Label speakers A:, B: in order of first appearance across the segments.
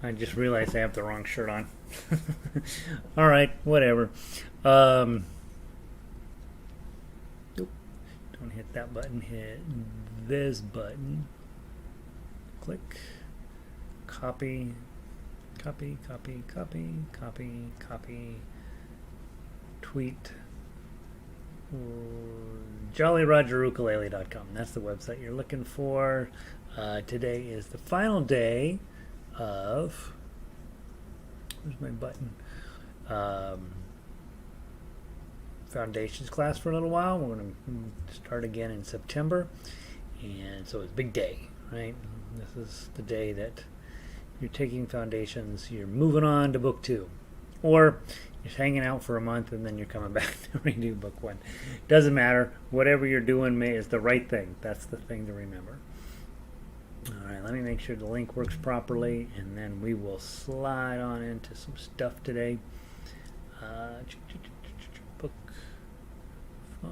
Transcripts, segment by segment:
A: I just realized I have the wrong shirt on. All right, whatever. Um, Nope, don't hit that button. Hit this button. Click. Copy. Copy. Copy. Copy. Copy. Copy. Tweet. JollyRogerUkulele.com. That's the website you're looking for. Today is the final day of. Where's my button? Um, Foundations class for a little while. We're going to start again in September. And so it's a big day, right? This is the day that you're taking foundations, you're moving on to book 2. Or you're hanging out for a month and then you're coming back to redo book 1. Doesn't matter. Whatever you're doing is the right thing. That's the thing to remember. All right, let me make sure the link works properly, and then we will slide on into some stuff today. Book 5.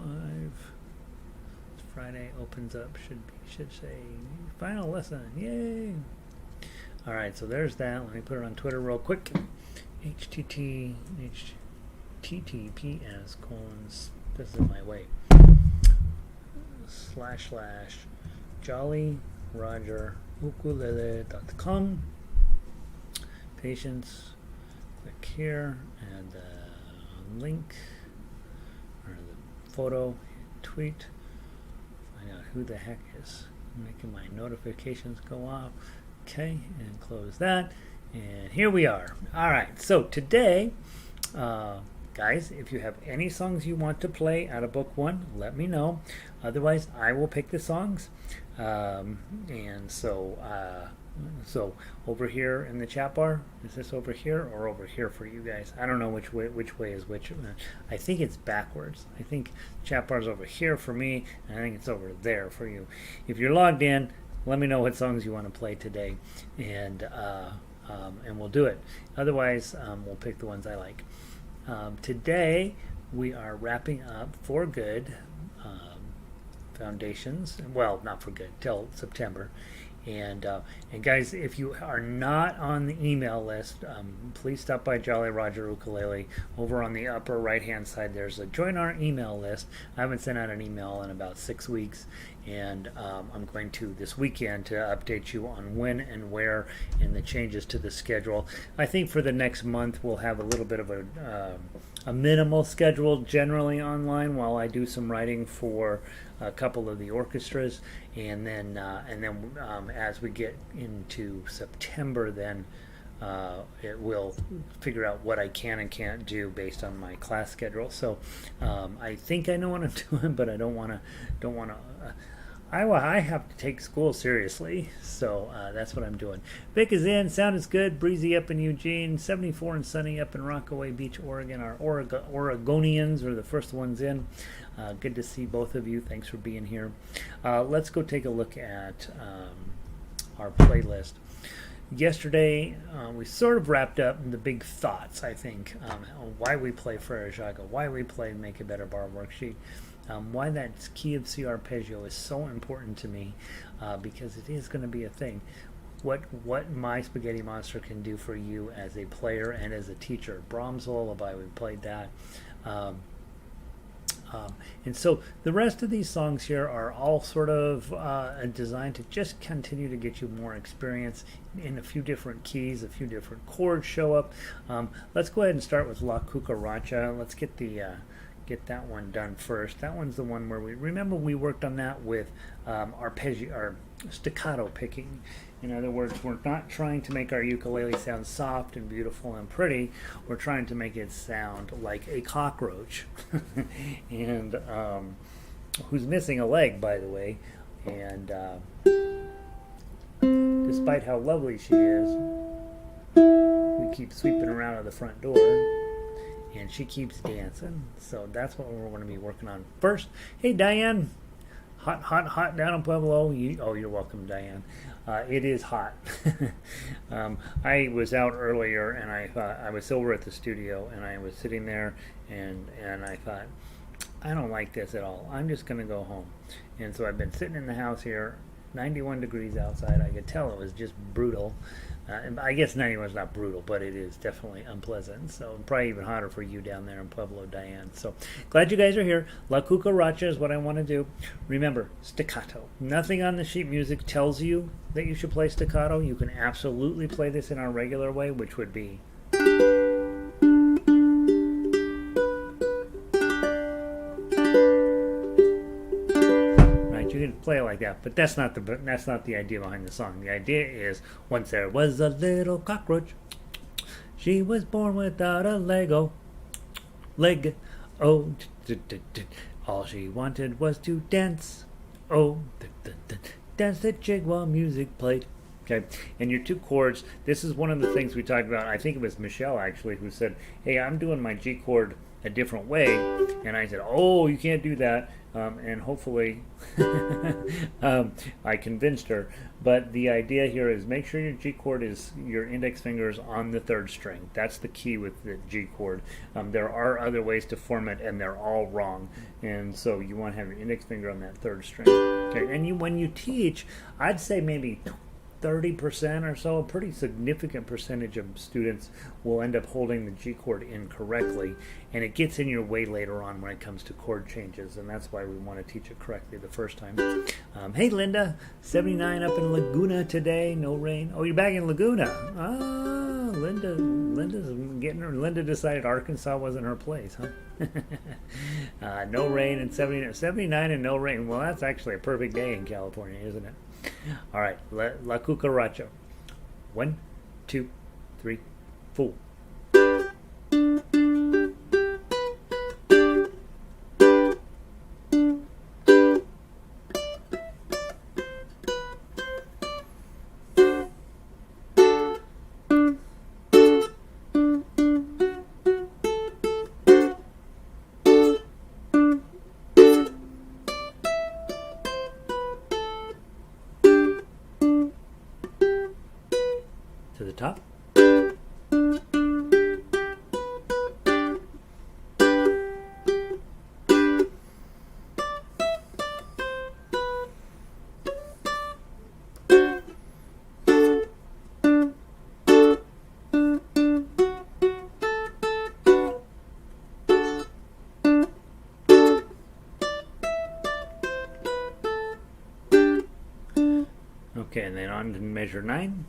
A: Friday opens up. Should say final lesson. Yay! All right, so there's that. Let me put it on Twitter real quick. HTTPS colons. This is my way. / JollyRogerUkulele.com. Patience. Click here, and the link or the photo. Tweet. Find out who the heck is making my notifications go off. Okay, and close that. And here we are. All right, so today, guys, if you have any songs you want to play out of book 1, let me know. Otherwise, I will pick the songs. And so over here in the chat bar, is this over here or over here for you guys? I don't know which way is which. I think it's backwards. I think chat bar's over here for me, and I think it's over there for you. If you're logged in, let me know what songs you want to play today, and we'll do it. Otherwise, we'll pick the ones I like. Today, we are wrapping up for good foundations. Well, not for good, till September. And guys, if you are not on the email list, please stop by Jolly Roger Ukulele. Over on the upper right hand side, there's a join our email list. I haven't sent out an email in about 6 weeks, and I'm going to this weekend to update you on when and where and the changes to the schedule. I think for the next month we'll have a little bit of a minimal schedule generally online while I do some writing for a couple of the orchestras, and then as we get into September, then it will figure out what I can and can't do based on my class schedule. So I think I know what I'm doing, but I don't want to. I have to take school seriously, so that's what I'm doing. Vic is in. Sound is good. Breezy up in Eugene. 74 and sunny up in Rockaway Beach, Oregon. Our Oregonians are the first ones in. Good to see both of you. Thanks for being here. Let's go take a look at our playlist. Yesterday, we sort of wrapped up the big thoughts, I think, on why we play Frere Jacques, why we play Make a Better Bar Worksheet. Why that key of C arpeggio is so important to me, because it is going to be a thing. What my Spaghetti Monster can do for you as a player and as a teacher. Brahms Lullaby, we played that. And so the rest of these songs here are all sort of designed to just continue to get you more experience in a few different keys, a few different chords show up. Let's go ahead and start with La Cucaracha. Let's get that one done first. That one's the one where we worked on that with arpeggio or staccato picking. In other words, we're not trying to make our ukulele sound soft and beautiful and pretty. We're trying to make it sound like a cockroach, and who's missing a leg, by the way. And despite how lovely she is, we keep sweeping her out of the front door, and she keeps dancing. So that's what we're going to be working on first. Hey, Diane. Hot down in Pueblo. You're welcome, Diane. It is hot. I was out earlier, and I was over at the studio, and I was sitting there, and I thought, I don't like this at all. I'm just going to go home. And so I've been sitting in the house here, 91 degrees outside. I could tell it was just brutal. And I guess 91 is not brutal, but it is definitely unpleasant. So probably even hotter for you down there in Pueblo, Diane. So glad you guys are here. La Cucaracha is what I want to do. Remember, staccato. Nothing on the sheet music tells you that you should play staccato. You can absolutely play this in our regular way, which would be... You can play it like that, but that's not the idea behind the song. The idea is, once there was a little cockroach. She was born without a leg. Oh, all she wanted was to dance. Oh, dance the jig while music played. Okay, and your two chords. This is one of the things we talked about. I think it was Michelle actually who said, "Hey, I'm doing my G chord a different way," and I said, "Oh, you can't do that." And hopefully I convinced her. But the idea here is make sure your G chord is your index finger is on the third string. That's the key with the G chord. There are other ways to form it, and they're all wrong. And so you want to have your index finger on that third string. Okay, and when you teach, I'd say maybe 30% or so, a pretty significant percentage of students will end up holding the G chord incorrectly, and it gets in your way later on when it comes to chord changes, and that's why we want to teach it correctly the first time. Hey Linda, 79 up in Laguna today, no rain. Oh, you're back in Laguna. Ah, Linda decided Arkansas wasn't her place, huh? No rain and 79 and no rain. Well, that's actually a perfect day in California, isn't it? All right, La Cucaracha. 1, 2, 3, 4. To the top. Okay, and then on to measure 9.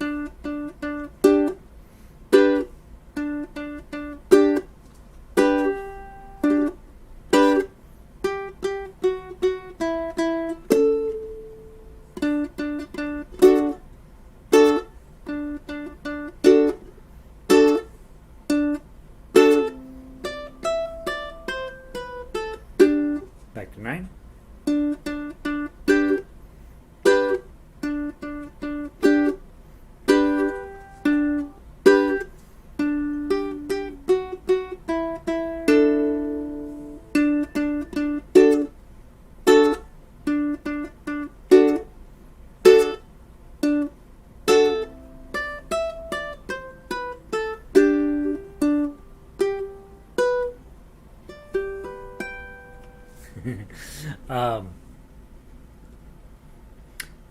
A: Back to 9.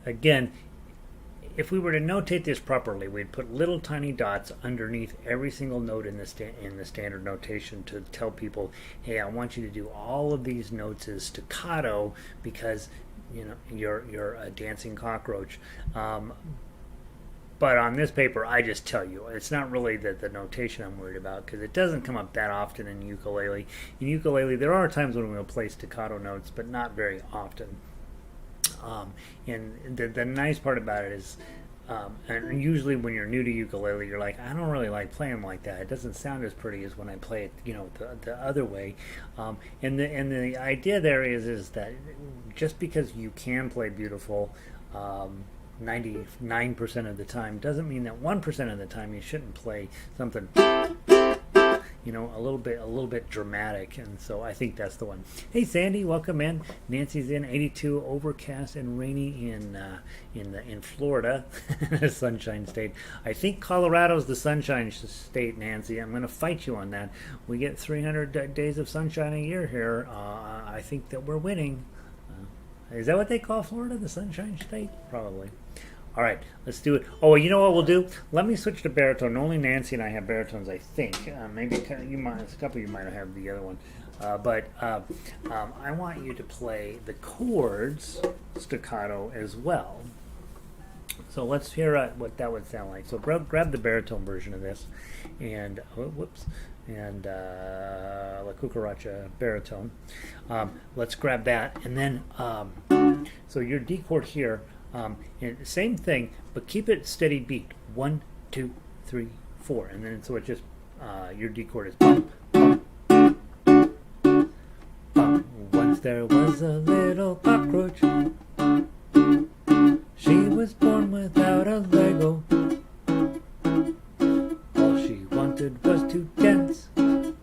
A: Again, if we were to notate this properly, we'd put little tiny dots underneath every single note in the standard notation to tell people, hey, I want you to do all of these notes as staccato because you're a dancing cockroach. But on this paper, I just tell you, it's not really the notation I'm worried about because it doesn't come up that often in ukulele. In ukulele, there are times when we'll play staccato notes, but not very often. And the nice part about it is, and usually when you're new to ukulele, you're like, I don't really like playing like that. It doesn't sound as pretty as when I play it, the other way. And the idea there is that just because you can play beautiful 99% of the time doesn't mean that 1% of the time you shouldn't play something a little bit dramatic, and so I think that's the one. Hey Sandy, welcome in. Nancy's in. 82, overcast and rainy in Florida, Sunshine State. I think Colorado's the Sunshine State, Nancy. I'm going to fight you on that. We get 300 days of sunshine a year here. I think that we're winning. Is that what they call Florida? The Sunshine State? Probably. All right, let's do it. Oh, you know what we'll do? Let me switch to baritone. Only Nancy and I have baritones, I think. Maybe you might. A couple of you might have the other one. But I want you to play the chords staccato as well. So let's hear what that would sound like. So grab the baritone version of this, and whoops, and La Cucaracha baritone. Let's grab that, and then so your D chord here, and same thing, but keep it steady beat. 1, 2, 3, 4, and then so it just your D chord is bum, bum, bum. Once there was a little cockroach. She was born without a Lego. All she wanted was to dance. Oh,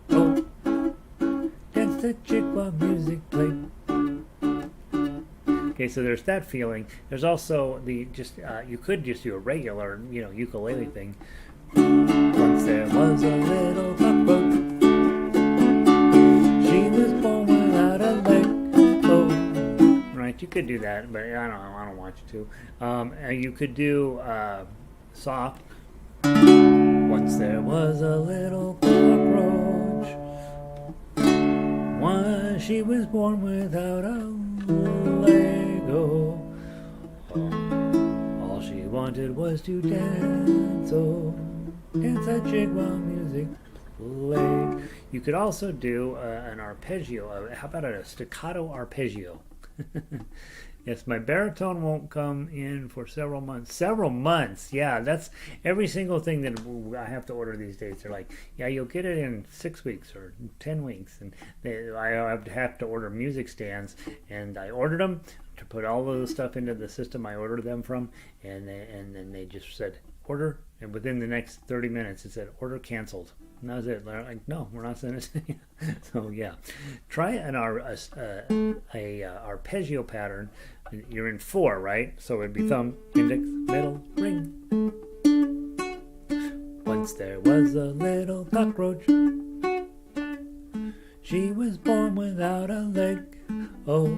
A: dance the jig while music played. Okay, so there's that feeling. There's also the you could just do a regular, ukulele thing. Once there was a little cockroach. She was born without a leg. You could do that, but I don't want you to. You could do soft. Once there was a little cockroach. She was born without a Lego. All she wanted was to dance. Oh, dance a jig while music played. You could also do an arpeggio. How about a staccato arpeggio? Yes, my baritone won't come in for several months. Several months, yeah. That's every single thing that I have to order these days. They're like, yeah, you'll get it in 6 weeks or 10 weeks. And I have to order music stands. And I ordered them to put all of the stuff into the system I ordered them from. And then they just said, order. And within the next 30 minutes, it said, order canceled. And that was it. They're like, no, we're not sending it to you. So, yeah. Try an arpeggio pattern. You're in 4, right? So it'd be thumb, index, middle, ring. Once there was a little cockroach. She was born without a leg. Oh.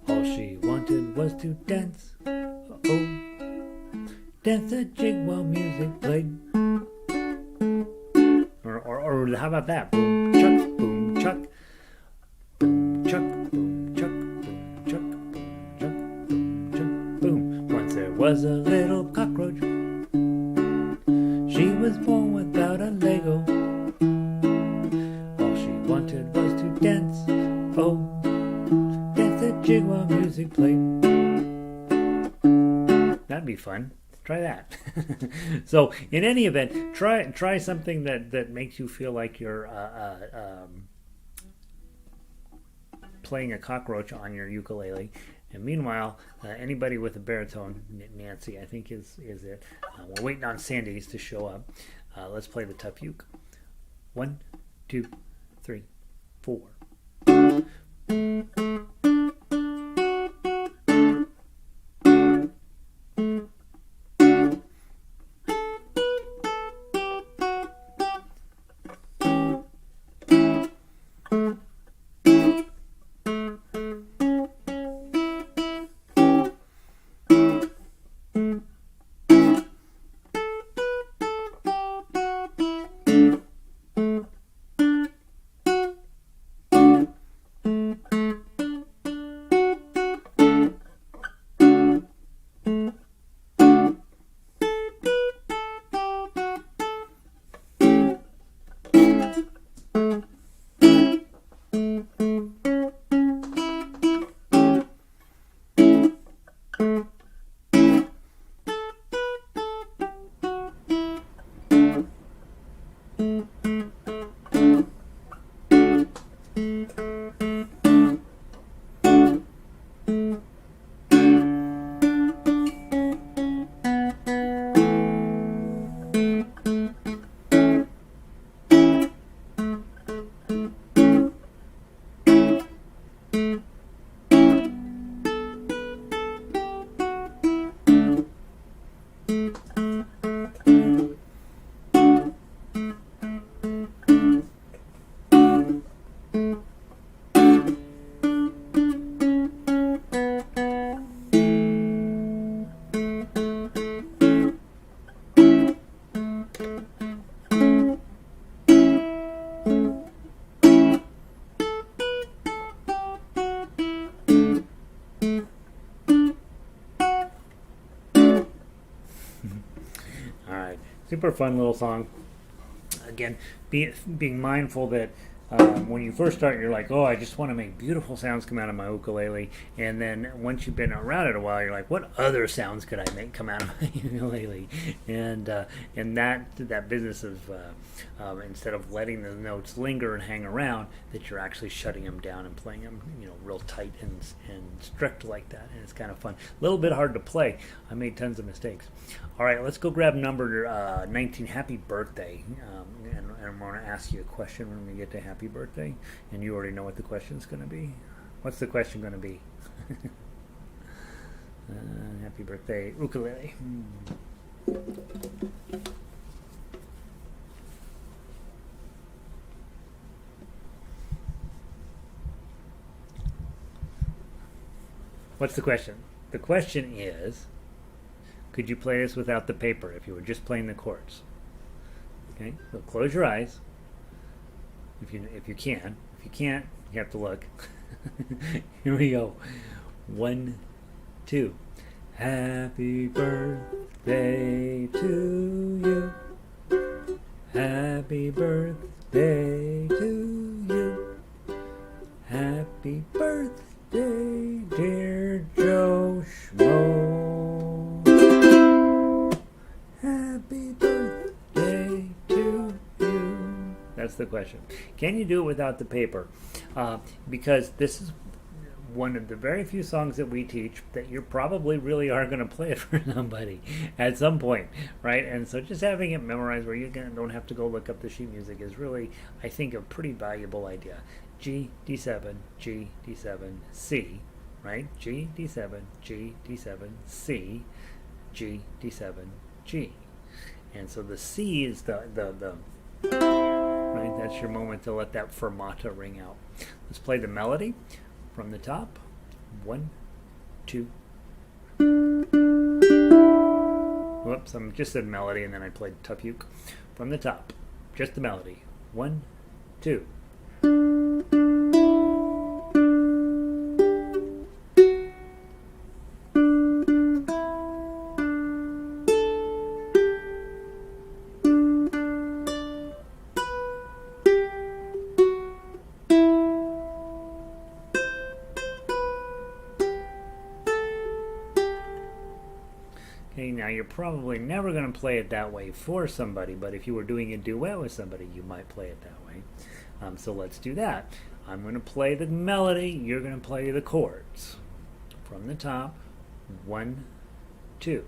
A: All she wanted was to dance. Oh. Dance a jig while music played. Or how about that? Boom, chuck, boom, chuck. Boom, chuck, boom, chuck, boom, chuck, boom, chuck, boom, chuck, boom. Once there was a little cockroach. She was born without a Lego. All she wanted was to dance. Oh, dance a jig while music played. That'd be fun. Try that. So, in any event, try something that makes you feel like you're playing a cockroach on your ukulele. And meanwhile, anybody with a baritone, Nancy, I think is it. We're waiting on Sandy's to show up. Let's play the tough uke. 1, 2, 3, 4. Super fun little song. Again, being mindful that when you first start, you're like, oh, I just want to make beautiful sounds come out of my ukulele. And then once you've been around it a while, you're like, what other sounds could I make come out of my ukulele? And that business of instead of letting the notes linger and hang around, that you're actually shutting them down and playing them, real tight and strict like that. And it's kind of fun. A little bit hard to play. I made tons of mistakes. All right, let's go grab number 19. Happy birthday. And I'm going to ask you a question when we get to happy birthday, and you already know what the question's going to be. What's the question going to be? Happy birthday, ukulele. What's the question? The question is, could you play this without the paper if you were just playing the chords? Okay, so close your eyes if you can. If you can't, you have to look. Here we go. 1, 2. Happy birthday to you. Happy birthday to you. Happy birthday, dear Joe Schmo. Happy birthday to you. That's the question. Can you do it without the paper? Because this is one of the very few songs that we teach that you probably really are going to play it for somebody at some point, right? And so just having it memorized where you don't have to go look up the sheet music is really, I think, a pretty valuable idea. G, D7, G, D7, C, right? G, D7, G, D7, C, G, D7, G. And so the C is the right? That's your moment to let that fermata ring out. Let's play the melody from the top. 1, 2. Whoops, I just said melody and then I played tough uke. From the top, just the melody. 1, 2. Okay, now you're probably never going to play it that way for somebody, but if you were doing a duet with somebody, you might play it that way. So let's do that. I'm going to play the melody, you're going to play the chords. From the top, 1, 2.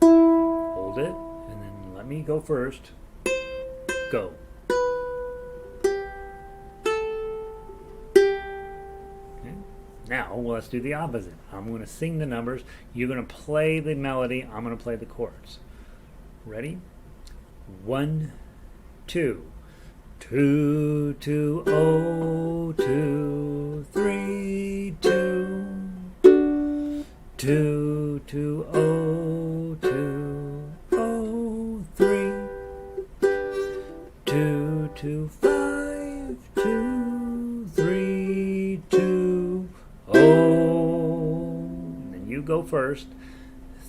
A: Hold it, and then let me go first. Go. Now, let's do the opposite. I'm going to sing the numbers. You're going to play the melody. I'm going to play the chords. Ready? 1, 2. 2, 2, 0, 2, 3, 2. 2, 2, 0, 2, 0, 3. 2, 2, 5, 2, 3, 2. And then you go first.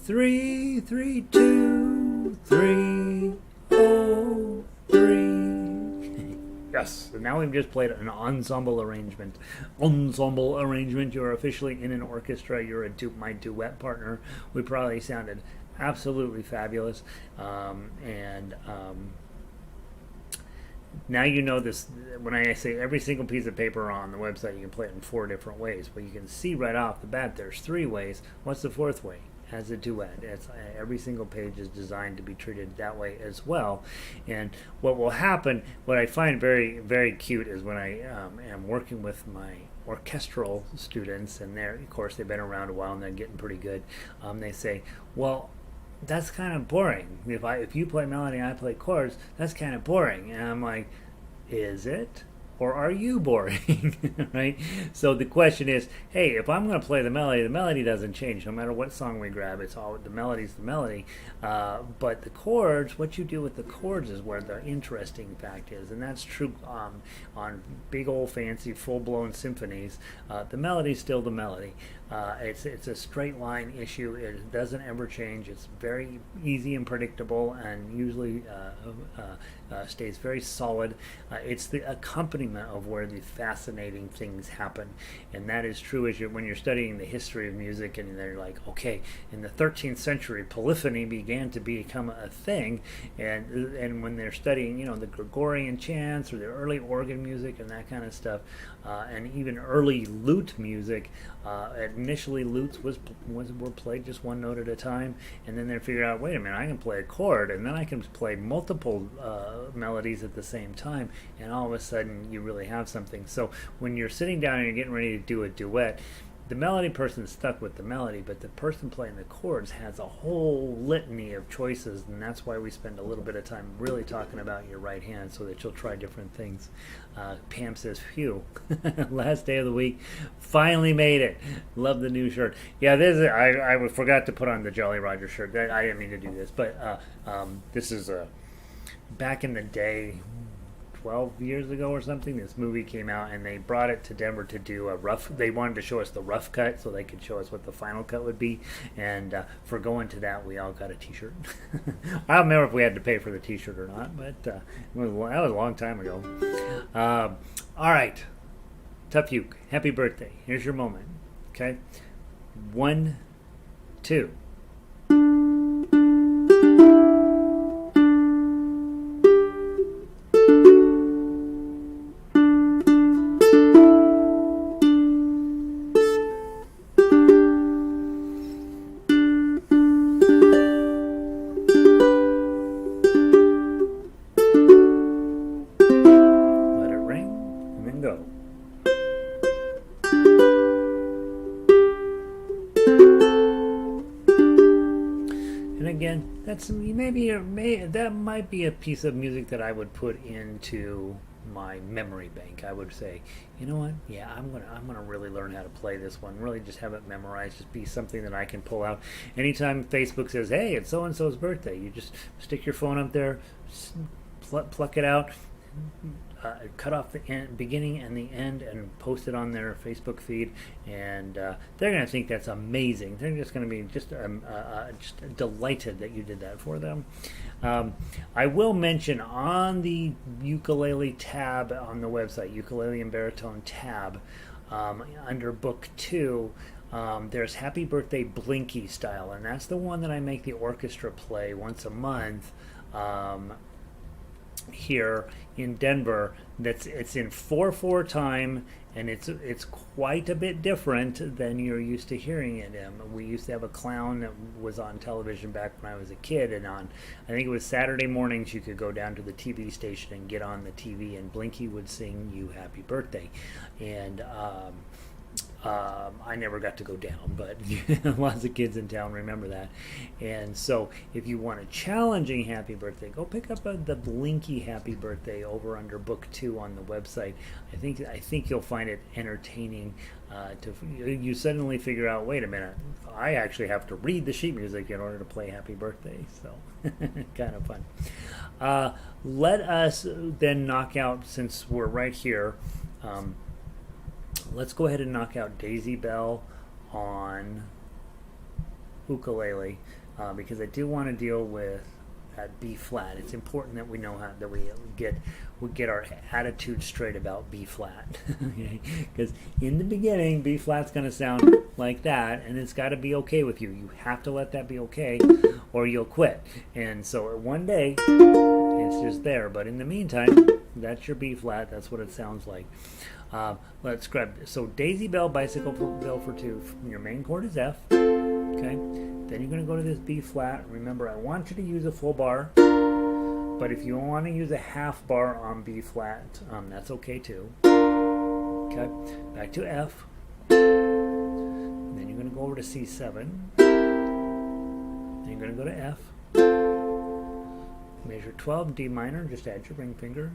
A: 3, 3, 2, 3, 0, 3. Yes, and now we've just played an ensemble arrangement. Ensemble arrangement, you're officially in an orchestra. You're my duet partner. We probably sounded absolutely fabulous. Now you know this. When I say every single piece of paper on the website, you can play it in 4 different ways. But you can see right off the bat there's 3 ways. What's the 4th way? As a duet. Every single page is designed to be treated that way as well. And what will happen, what I find very, very cute is when I am working with my orchestral students, and of course they've been around a while and they're getting pretty good. They say, well, that's kind of boring. If you play melody and I play chords, that's kind of boring. And I'm like, is it? or are you boring? Right? So the question is, hey, if I'm going to play the melody doesn't change no matter what song we grab. It's all the melody's the melody. But the chords, what you do with the chords is where the interesting fact is, and that's true on big old fancy full-blown symphonies. The melody's still the melody. It's a straight line issue. It doesn't ever change. It's very easy and predictable, and usually stays very solid. It's the accompaniment of where the fascinating things happen, and that is true as when you're studying the history of music, and they're like, okay, in the 13th century, polyphony began to become a thing, and when they're studying, the Gregorian chants or the early organ music and that kind of stuff, and even early lute music. Initially, lutes were played just one note at a time, and then they figured out, wait a minute, I can play a chord, and then I can play multiple melodies at the same time, and all of a sudden you really have something. So when you're sitting down and you're getting ready to do a duet, the melody person is stuck with the melody, but the person playing the chords has a whole litany of choices, and that's why we spend a little bit of time really talking about your right hand so that you'll try different things. Pam says, phew, last day of the week, finally made it. Love the new shirt. Yeah, I forgot to put on the Jolly Roger shirt. I didn't mean to do this, but this is back in the day, 12 years ago or something, this movie came out, and they brought it to Denver to do they wanted to show us the rough cut so they could show us what the final cut would be, and for going to that, we all got a t-shirt. I don't remember if we had to pay for the t-shirt or not, but that was a long time ago. All right, Tough Uke, happy birthday. Here's your moment. Okay, 1, 2. That might be a piece of music that I would put into my memory bank. I would say, you know what? Yeah, I'm gonna really learn how to play this one. Really, just have it memorized. Just be something that I can pull out anytime Facebook says, "Hey, it's so and so's birthday." You just stick your phone up there, pluck it out. Cut off the beginning and the end and post it on their Facebook feed, and they're going to think that's amazing. They're just going to be just delighted that you did that for them. I will mention on the ukulele tab on the website, ukulele and baritone tab, under book 2, there's Happy Birthday Blinky Style, and that's the one that I make the orchestra play once a month. Here in Denver, it's in 4/4 time, and it's quite a bit different than you're used to hearing it. We used to have a clown that was on television back when I was a kid, and I think it was Saturday mornings, you could go down to the TV station and get on the TV, and Blinky would sing you happy birthday, and I never got to go down, but lots of kids in town remember that. And so if you want a challenging happy birthday, go pick up the Blinky happy birthday over under book 2 on the website. I think you'll find it entertaining. You suddenly figure out, wait a minute, I actually have to read the sheet music in order to play happy birthday. So kind of fun. Let us then knock out, since we're right here, let's go ahead and knock out Daisy Bell on ukulele, because I do want to deal with that B flat. It's important that we know that we get our attitude straight about B flat, because in the beginning B flat's going to sound like that, and it's got to be okay with you. You have to let that be okay, or you'll quit. And so one day it's just there, but in the meantime, that's your B flat. That's what it sounds like. Let's grab, so Daisy Bell, Bicycle Bill for 2. Your main chord is F. Okay. Then you're going to go to this B flat. Remember, I want you to use a full bar, but if you want to use a half bar on B flat, that's okay too. Okay. Back to F. Then you're going to go over to C7. Then you're going to go to F. Measure 12, D minor. Just add your ring finger.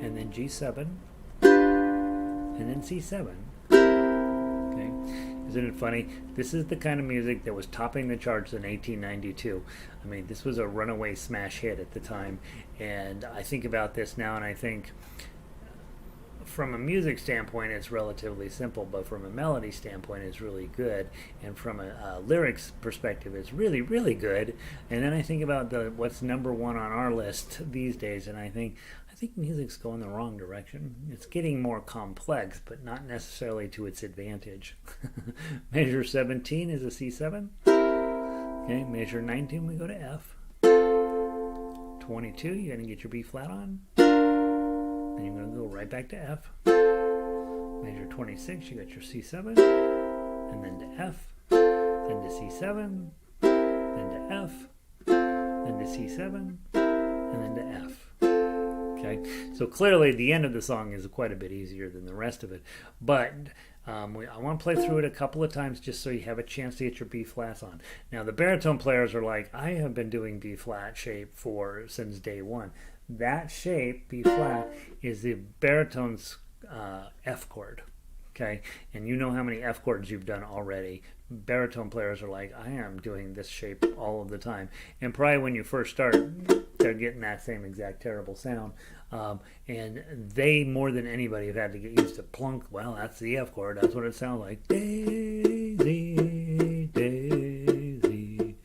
A: and then G7, and then C7. Okay, isn't it funny? This is the kind of music that was topping the charts in 1892. I mean, this was a runaway smash hit at the time, and I think about this now, and I think, from a music standpoint, it's relatively simple, but from a melody standpoint, it's really good, and from a lyrics perspective, it's really, really good. And then I think about what's number one on our list these days, and I think music's going the wrong direction. It's getting more complex, but not necessarily to its advantage. Measure 17 is a C7. Okay, measure 19, we go to F. 22, you're going to get your B flat on. Then you're going to go right back to F. Measure 26, you got your C7, and then to F, then to C7, then to F, then to C7, and then to F. Okay, so clearly the end of the song is quite a bit easier than the rest of it, but I want to play through it a couple of times just so you have a chance to get your B flats on. Now the baritone players are like, I have been doing B flat shape since day one. That shape, B flat, is the baritone's F chord. Okay, and you know how many F chords you've done already. Baritone players are like, I am doing this shape all of the time, and probably when you first start, they're getting that same exact terrible sound, and they, more than anybody, have had to get used to plunk. Well, that's the F chord, that's what it sounds like. Daisy, Daisy,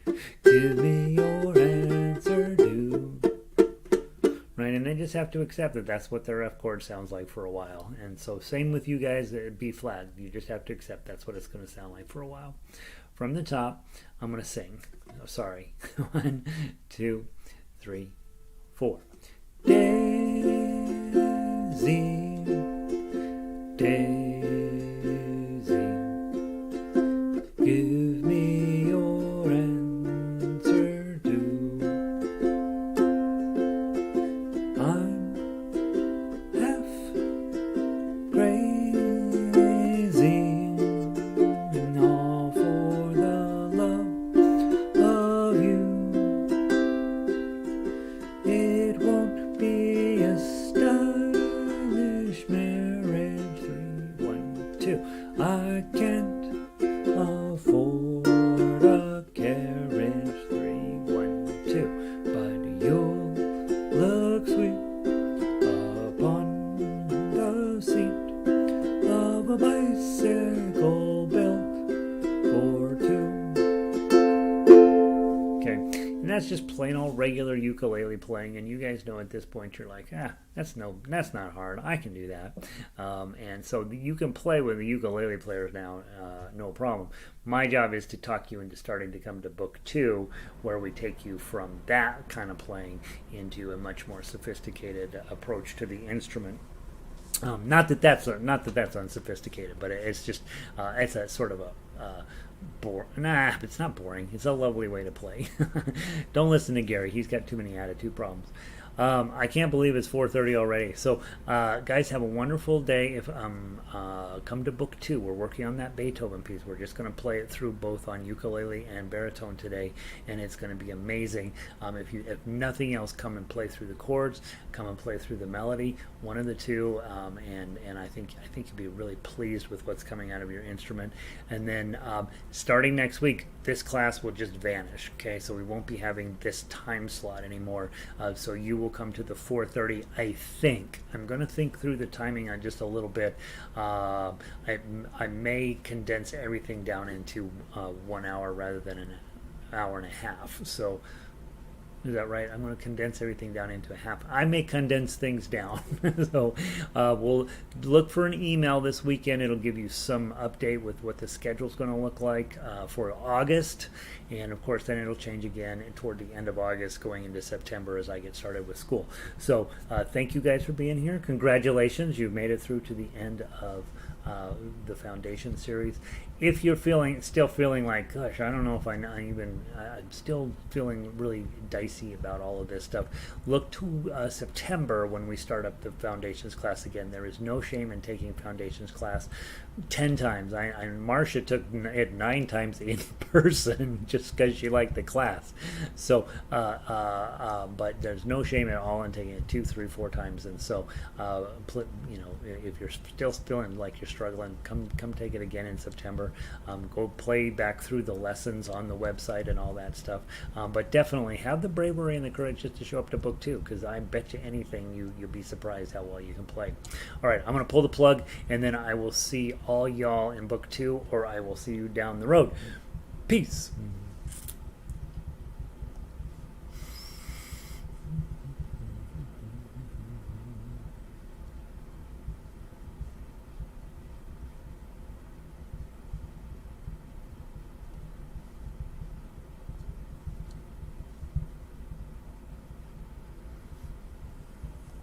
A: give me your answer due. Right, and they just have to accept that that's what their F chord sounds like for a while. And so same with you guys at B flat. You just have to accept that's what it's going to sound like for a while. From the top, I'm going to sing. Oh, sorry. 1, 2, 3, 4. Daisy, Daisy, give me your answer due. I'm half crazy, and all for the love of you. It won't be a stylish marriage. 3, 1, 2. I can't afford a carriage. 3, 1, 2. But you'll look sweet upon the seat of a bicycle built for two. Okay, and that's just plain old regular ukulele playing, and you guys know at this point you're like, that's not hard. I can do that, and so you can play with the ukulele players now, no problem. My job is to talk you into starting to come to book 2, where we take you from that kind of playing into a much more sophisticated approach to the instrument. Not that that's unsophisticated, but it's just it's a sort of a it's not boring. It's a lovely way to play. Don't listen to Gary. He's got too many attitude problems. I can't believe it's 4:30 already. So, guys, have a wonderful day. Come to book 2. We're working on that Beethoven piece. We're just going to play it through both on ukulele and baritone today, and it's going to be amazing. If nothing else, come and play through the chords. Come and play through the melody. One of the two, and I think you'll be really pleased with what's coming out of your instrument. And then starting next week, this class will just vanish. Okay, so we won't be having this time slot anymore. So you will come to the 4:30. I think I'm going to think through the timing on just a little bit. I may condense everything down into 1 hour rather than an hour and a half. So is that right? I'm going to condense everything down into a half. I may condense things down. So we'll look for an email this weekend. It'll give you some update with what the schedule's going to look like for August. And, of course, then it'll change again toward the end of August going into September as I get started with school. So thank you guys for being here. Congratulations. You've made it through to the end of the Foundation series. if you're still feeling like, gosh, I don't know if I'm still feeling really dicey about all of this stuff, look to September when we start up the foundations class again. There is no shame in taking foundations class 10 times. Marcia took it 9 times in person just because she liked the class. So, but there's no shame at all in taking it 2, 3, 4 times. And so, if you're still feeling like you're struggling, come take it again in September. Go play back through the lessons on the website and all that stuff. But definitely have the bravery and the courage just to show up to book 2, because I bet you anything you'll be surprised how well you can play. All right, I'm going to pull the plug, and then I will see all y'all in book 2, or I will see you down the road. Peace.